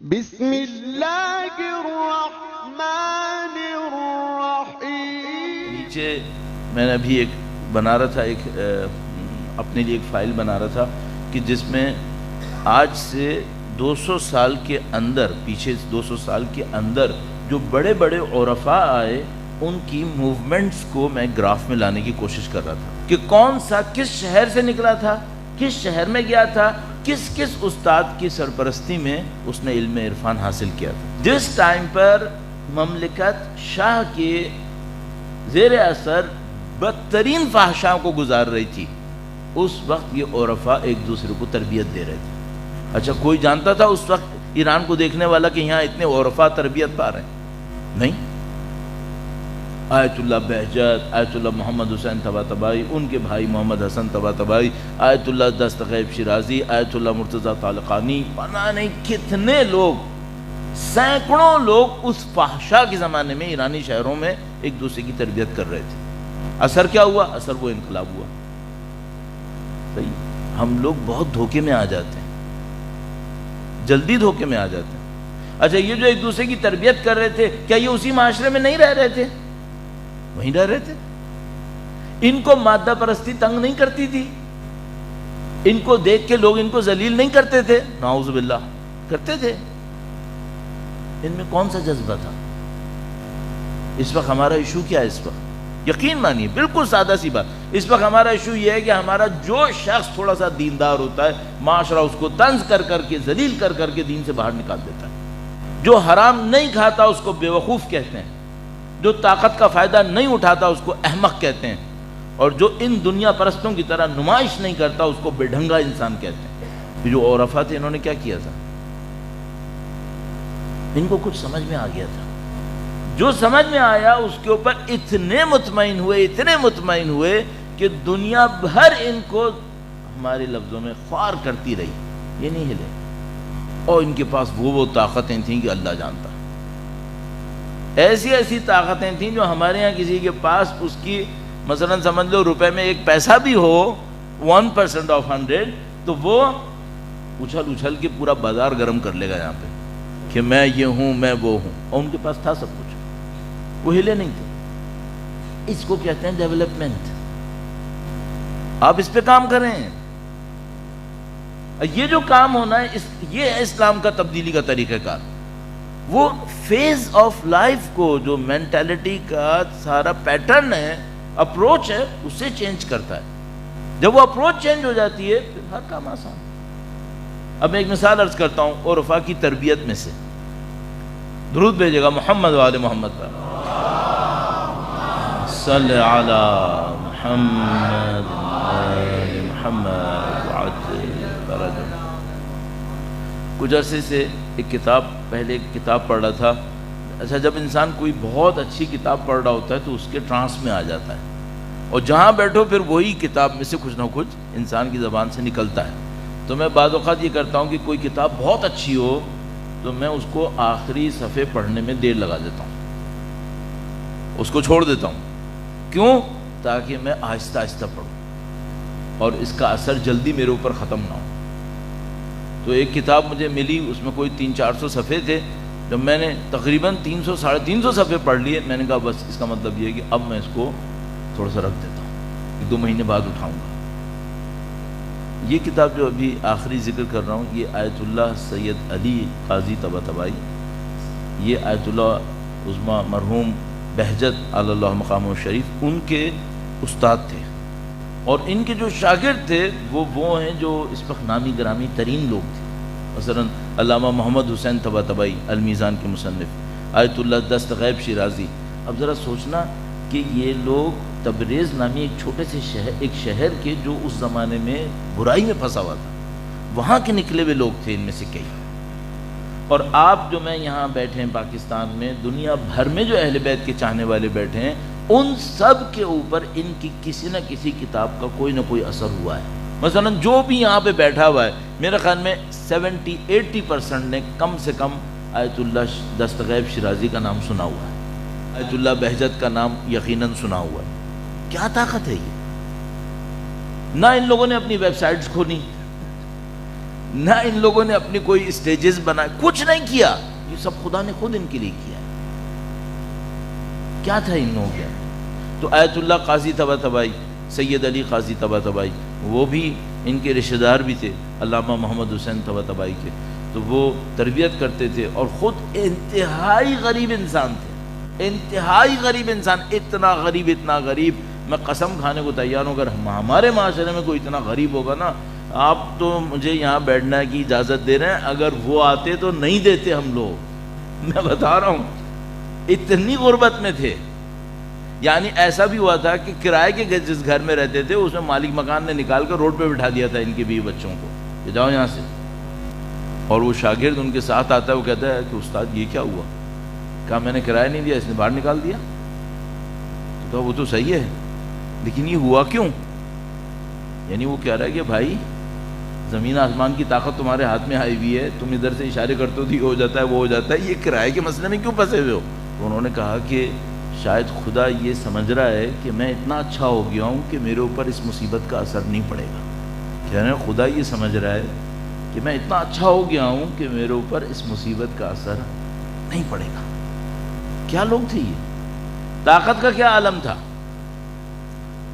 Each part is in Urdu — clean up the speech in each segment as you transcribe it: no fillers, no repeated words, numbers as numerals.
بسم اللہ الرحمن الرحیم۔ نیچے میں نے ابھی ایک بنا رہا تھا، اپنے لیے ایک فائل بنا رہا تھا کہ جس میں آج سے 200 سال کے اندر، پیچھے 200 سال کے اندر جو بڑے بڑے عرفاء آئے ان کی موومنٹس کو میں گراف میں لانے کی کوشش کر رہا تھا کہ کون سا کس شہر سے نکلا تھا، کس شہر میں گیا تھا، کس کس استاد کی سرپرستی میں اس نے علم عرفان حاصل کیا تھا۔ جس ٹائم پر مملکت شاہ کے زیر اثر بدترین فحشاؤں کو گزار رہی تھی، اس وقت یہ عرفاء ایک دوسرے کو تربیت دے رہے تھے۔ اچھا کوئی جانتا تھا اس وقت ایران کو دیکھنے والا کہ یہاں اتنے عرفاء تربیت پا رہے ہیں؟ نہیں۔ آیت اللہ بہجت، آیت اللہ محمد حسین طباطبائی، ان کے بھائی محمد حسن طباطبائی، آیت اللہ دستغیب شیرازی، آیت اللہ مرتضیٰ طالقانی، پتہ نہیں کتنے لوگ، سینکڑوں لوگ اس فحشا کے زمانے میں ایرانی شہروں میں ایک دوسرے کی تربیت کر رہے تھے۔ اثر کیا ہوا؟ اثر وہ انقلاب ہوا۔ صحیح، ہم لوگ بہت دھوکے میں آ جاتے ہیں، جلدی دھوکے میں آ جاتے ہیں۔ اچھا یہ جو ایک دوسرے کی تربیت کر رہے تھے، کیا یہ اسی معاشرے میں نہیں رہ رہے تھے؟ وہیں رہ رہے تھے۔ ان کو مادہ پرستی تنگ نہیں کرتی تھی؟ ان کو دیکھ کے لوگ ان کو ذلیل نہیں کرتے تھے؟ نعوذ باللہ کرتے تھے۔ ان میں کون سا جذبہ تھا؟ اس وقت ہمارا ایشو کیا ہے؟ اس وقت یقین مانیے بالکل سادہ سی بات، اس وقت ہمارا ایشو یہ ہے کہ ہمارا جو شخص تھوڑا سا دیندار ہوتا ہے، معاشرہ اس کو طنز کر کر کے، ذلیل کر کر کے دین سے باہر نکال دیتا ہے۔ جو حرام نہیں کھاتا اس کو بیوقوف کہتے ہیں، جو طاقت کا فائدہ نہیں اٹھاتا اس کو احمق کہتے ہیں، اور جو ان دنیا پرستوں کی طرح نمائش نہیں کرتا اس کو بے ڈھنگا انسان کہتے ہیں۔ یہ جو عرفاء تھے انہوں نے کیا کیا تھا؟ ان کو کچھ سمجھ میں آ گیا تھا، جو سمجھ میں آیا اس کے اوپر اتنے مطمئن ہوئے کہ دنیا بھر ان کو ہمارے لفظوں میں خوار کرتی رہی، یہ نہیں ہلے، اور ان کے پاس وہ طاقتیں تھیں کہ اللہ جانتا، ایسی طاقتیں تھیں جو ہمارے ہاں کسی کے پاس اس کی مثلا سمجھ لو روپے میں ایک پیسہ بھی ہو 1% آف 100 تو وہ اچھل کے پورا بازار گرم کر لے گا یہاں پہ کہ میں یہ ہوں، میں وہ ہوں، اور ان کے پاس تھا سب کچھ، وہ ہلے نہیں تھے۔ اس کو کہتے ہیں ڈیولپمنٹ۔ آپ اس پہ کام کریں، یہ جو کام ہونا ہے یہ ہے اسلام کا تبدیلی کا طریقہ کار۔ وہ فیز آف لائف کو، جو مینٹالٹی کا سارا پیٹرن ہے، اپروچ ہے، اسے چینج کرتا ہے۔ جب وہ اپروچ چینج ہو جاتی ہے پھر ہر کام آسان۔ اب میں ایک مثال عرض کرتا ہوں عرفاء کی تربیت میں سے، درود بھیجے گا محمد وآل محمد پر، صلی علی محمد آل محمد وعجل فرجہ۔ کچھ عرصے سے پہلے ایک کتاب پڑھ رہا تھا۔ اچھا جب انسان کوئی بہت اچھی کتاب پڑھ رہا ہوتا ہے تو اس کے ٹرانس میں آ جاتا ہے، اور جہاں بیٹھو پھر وہی کتاب میں سے کچھ نہ کچھ انسان کی زبان سے نکلتا ہے۔ تو میں بعض اوقات یہ کرتا ہوں کہ کوئی کتاب بہت اچھی ہو تو میں اس کو آخری صفحے پڑھنے میں دیر لگا دیتا ہوں، اس کو چھوڑ دیتا ہوں۔ کیوں؟ تاکہ میں آہستہ آہستہ پڑھوں اور اس کا اثر جلدی میرے اوپر ختم نہ ہو۔ تو ایک کتاب مجھے ملی، اس میں کوئی 300-400 صفحے تھے۔ جب میں نے تقریباً 300-350 صفحے پڑھ لیے، میں نے کہا بس اس کا مطلب یہ ہے کہ اب میں اس کو تھوڑا سا رکھ دیتا ہوں، 1-2 مہینے بعد اٹھاؤں گا۔ یہ کتاب جو ابھی آخری ذکر کر رہا ہوں، یہ آیت اللہ سید علی قاضی طباطبائی، یہ آیت اللہ عظمیٰ مرحوم بہجت علی اللہ مقامہ الشریف، ان کے استاد تھے، اور ان کے جو شاگرد تھے وہ ہیں جو اس وقت نامی گرامی ترین لوگ تھے۔ مثلا علامہ محمد حسین طباطبائی المیزان کے مصنف، آیت اللہ دستغیب شیرازی۔ اب ذرا سوچنا کہ یہ لوگ تبریز نامی ایک چھوٹے سے شہر کے، جو اس زمانے میں برائی میں پھنسا ہوا تھا، وہاں کے نکلے ہوئے لوگ تھے ان میں سے کئی۔ اور آپ جو میں یہاں بیٹھے ہیں پاکستان میں، دنیا بھر میں جو اہل بیت کے چاہنے والے بیٹھے ہیں، ان سب کے اوپر ان کی کسی نہ کسی کتاب کا کوئی نہ کوئی اثر ہوا ہے۔ مثلا جو بھی یہاں پہ بیٹھا ہوا ہے، میرے خیال میں 70-80% نے کم سے کم آیت اللہ دستغیب شیرازی کا نام سنا ہوا ہے، آیت اللہ بہجت کا نام یقیناً سنا ہوا ہے۔ کیا طاقت ہے یہ! نہ ان لوگوں نے اپنی ویب سائٹس کھولی، نہ ان لوگوں نے اپنی کوئی اسٹیجز بنائے، کچھ نہیں کیا، یہ سب خدا نے خود ان کے لیے کیا ہے۔ کیا تھا ان لوگوں کے؟ تو آیت اللہ قاضی طباطبائی، سید علی قاضی طباطبائی، وہ بھی ان کے رشتہ دار بھی تھے علامہ محمد حسین طباطبائی کے، تو وہ تربیت کرتے تھے، اور خود انتہائی غریب انسان تھے، انتہائی غریب انسان، اتنا غریب، میں قسم کھانے کو تیار ہوں اگر ہمارے معاشرے میں کوئی اتنا غریب ہوگا نا، آپ تو مجھے یہاں بیٹھنے کی اجازت دے رہے ہیں، اگر وہ آتے تو نہیں دیتے ہم لوگ، میں بتا رہا ہوں اتنی غربت میں تھے۔ یعنی ایسا بھی ہوا تھا کہ کرائے کے جس گھر میں رہتے تھے اس میں مالک مکان نے نکال کر روڈ پہ بٹھا دیا تھا ان کے بیوی بچوں کو کہ جاؤ یہاں سے، اور وہ شاگرد ان کے ساتھ آتا ہے، وہ کہتا ہے کہ استاد یہ کیا ہوا؟ کہا میں نے کرایہ نہیں دیا، اس نے باہر نکال دیا۔ تو کہا وہ تو صحیح ہے لیکن یہ ہوا کیوں؟ یعنی وہ کہہ رہا ہے کہ بھائی زمین آسمان کی طاقت تمہارے ہاتھ میں آئی ہوئی ہے، تم ادھر سے اشارے کرتے ہو تو یہ ہو جاتا ہے وہ ہو جاتا ہے، یہ کرائے کے مسئلے میں کیوں پھنسے ہوئے ہو؟ تو انہوں نے کہا کہ شاید خدا یہ سمجھ رہا ہے کہ میں اتنا اچھا ہو گیا ہوں کہ میرے اوپر اس مصیبت کا اثر نہیں پڑے گا۔ کہہ رہے ہیں خدا یہ سمجھ رہا ہے کہ میں اتنا اچھا ہو گیا ہوں کہ میرے اوپر اس مصیبت کا اثر نہیں پڑے گا۔ کیا لوگ تھے یہ؟ طاقت کا کیا عالم تھا؟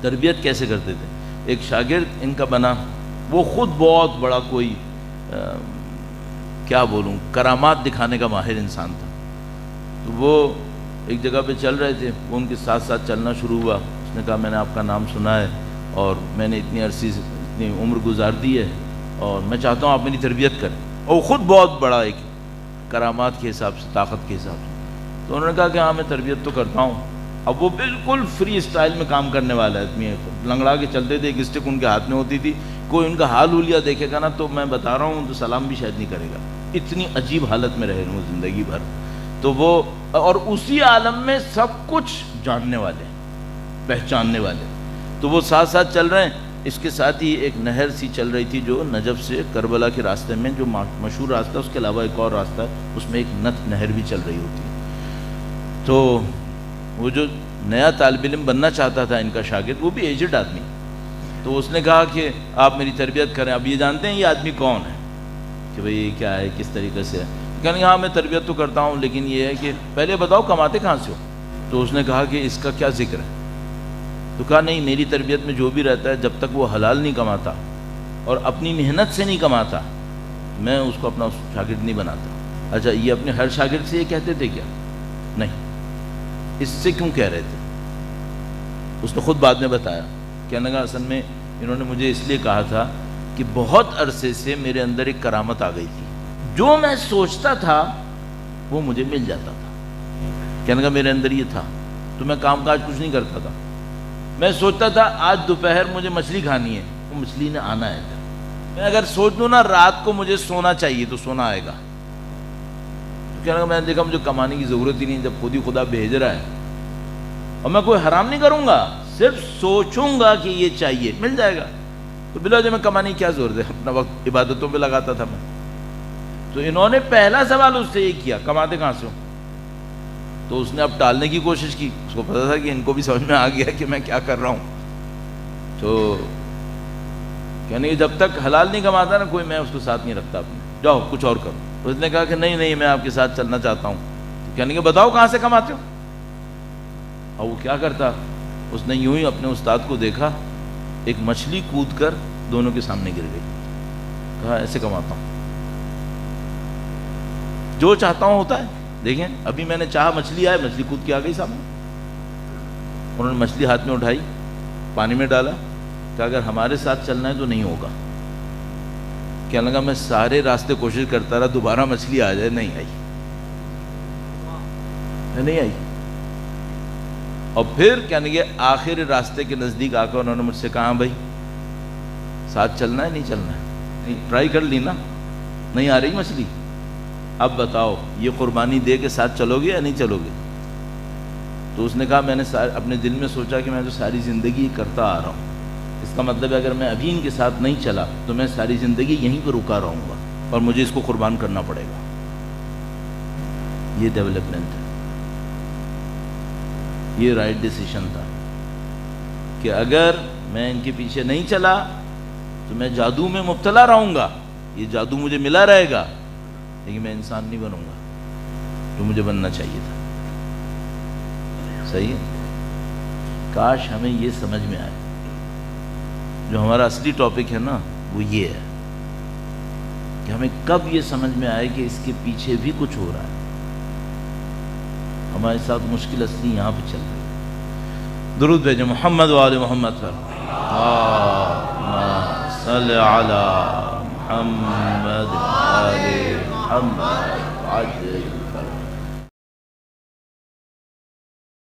تربیت کیسے کرتے تھے؟ ایک شاگرد ان کا بنا، وہ خود بہت بڑا کوئی کیا بولوں کرامات دکھانے کا ماہر انسان تھا۔ تو وہ ایک جگہ پہ چل رہے تھے، وہ ان کے ساتھ ساتھ چلنا شروع ہوا۔ اس نے کہا میں نے آپ کا نام سنا ہے اور میں نے اتنی عرصی اتنی عمر گزار دی ہے اور میں چاہتا ہوں آپ میری تربیت کریں، اور خود بہت بڑا ایک کرامات کے حساب سے، طاقت کے حساب سے۔ تو انہوں نے کہا کہ ہاں میں تربیت تو کرتا ہوں۔ اب وہ بالکل فری اسٹائل میں کام کرنے والا ہے، لنگڑا کے چلتے تھے، ایک اسٹک ان کے ہاتھ میں ہوتی تھی، کوئی ان کا حال حلیہ دیکھے گا نا تو میں بتا رہا ہوں تو سلام بھی شاید نہیں کرے گا، اتنی عجیب حالت میں رہے وہ زندگی بھر۔ تو وہ اور اسی عالم میں سب کچھ جاننے والے، پہچاننے والے۔ تو وہ ساتھ ساتھ چل رہے ہیں، اس کے ساتھ ہی ایک نہر سی چل رہی تھی جو نجف سے کربلا کے راستے میں، جو مشہور راستہ ہے، اس کے علاوہ ایک اور راستہ ہے، اس میں ایک نہر بھی چل رہی ہوتی ہے۔ تو وہ جو نیا طالب علم بننا چاہتا تھا ان کا شاگرد، وہ بھی ایجڈ آدمی، تو اس نے کہا کہ آپ میری تربیت کریں۔ اب یہ جانتے ہیں یہ آدمی کون ہے کہ بھئی یہ کیا ہے، کس طریقے سے ہے؟ کہنے ہاں میں تربیت تو کرتا ہوں لیکن یہ ہے کہ پہلے بتاؤ کماتے کہاں سے ہو؟ تو اس نے کہا کہ اس کا کیا ذکر ہے؟ تو کہا نہیں، میری تربیت میں جو بھی رہتا ہے جب تک وہ حلال نہیں کماتا اور اپنی محنت سے نہیں کماتا میں اس کو اپنا شاگرد نہیں بناتا۔ اچھا یہ اپنے ہر شاگرد سے یہ کہتے تھے کیا؟ نہیں۔ اس سے کیوں کہہ رہے تھے؟ اس نے خود بعد میں بتایا، کہنے لگا اصل میں انہوں نے مجھے اس لیے کہا تھا کہ بہت عرصے سے میرے اندر ایک کرامت آ گئی تھی، جو میں سوچتا تھا وہ مجھے مل جاتا تھا۔ کہنے لگا میرے اندر یہ تھا، تو میں کام کاج کچھ نہیں کرتا تھا، میں سوچتا تھا آج دوپہر مجھے مچھلی کھانی ہے، وہ مچھلی نے آنا ہے۔ میں اگر سوچ لوں نا رات کو مجھے سونا چاہیے تو سونا آئے گا۔ تو کہنے لگا میں نے دیکھا مجھے کمانے کی ضرورت ہی نہیں، جب خود ہی خدا بھیج رہا ہے، اور میں کوئی حرام نہیں کروں گا، صرف سوچوں گا کہ یہ چاہیے، مل جائے گا۔ تو بلا جو میں کمانے کی کیا ضرورت ہے، اپنا وقت عبادتوں پہ لگاتا تھا میں۔ تو انہوں نے پہلا سوال اس سے یہ کیا کماتے کہاں سے ہو؟ تو اس نے اب ٹالنے کی کوشش کی، اس کو پتا تھا کہ ان کو بھی سمجھ میں آ گیا کہ میں کیا کر رہا ہوں۔ تو کہنے کہ جب تک حلال نہیں کماتا نا کوئی، میں اس کو ساتھ نہیں رکھتا اپنے، جاؤ کچھ اور کرو۔ اس نے کہا کہ نہیں میں آپ کے ساتھ چلنا چاہتا ہوں۔ تو کہنے کہ بتاؤ کہاں سے کماتے ہو؟ اور وہ کیا کرتا، اس نے یوں ہی اپنے استاد کو دیکھا، ایک مچھلی کود کر دونوں کے سامنے گر گئی، کہا ایسے کماتا ہوں، جو چاہتا ہوں ہوتا ہے۔ دیکھیں ابھی میں نے چاہا مچھلی آئے، مچھلی کود کے آ گئی سامنے۔ انہوں نے مچھلی ہاتھ میں اٹھائی، پانی میں ڈالا، کہ اگر ہمارے ساتھ چلنا ہے تو نہیں ہوگا۔ کہنے لگا میں سارے راستے کوشش کرتا رہا دوبارہ مچھلی آ جائے، نہیں آئی۔ اور پھر کہنے لگے آخر راستے کے نزدیک آ کر انہوں نے مجھ سے کہا بھائی ساتھ چلنا ہے نہیں چلنا ہے؟ نہیں، ٹرائی کر لی نا، نہیں آ رہی مچھلی، اب بتاؤ یہ قربانی دے کے ساتھ چلو گے یا نہیں چلو گے؟ تو اس نے کہا میں نے اپنے دل میں سوچا کہ میں تو ساری زندگی کرتا آ رہا ہوں، اس کا مطلب ہے اگر میں ابھی ان کے ساتھ نہیں چلا تو میں ساری زندگی یہیں پہ رکا رہوں گا اور مجھے اس کو قربان کرنا پڑے گا۔ یہ ڈیولپمنٹ ہے، یہ رائٹ ڈیسیشن تھا کہ اگر میں ان کے پیچھے نہیں چلا تو میں جادو میں مبتلا رہوں گا، یہ جادو مجھے ملا رہے گا لیکن میں انسان نہیں بنوں گا جو مجھے بننا چاہیے تھا. صحیح ہے. کاش ہمیں یہ سمجھ میں آئے. جو ہمارا اصلی ٹاپک ہے نا وہ یہ ہے کہ ہمیں کب یہ سمجھ میں آئے کہ اس کے پیچھے بھی کچھ ہو رہا ہے. ہمارے ساتھ مشکل اصلی یہاں پہ چل رہی ہے. درود بھیجیں محمد و آل محمد پر. صلی علی محمد آل محمد.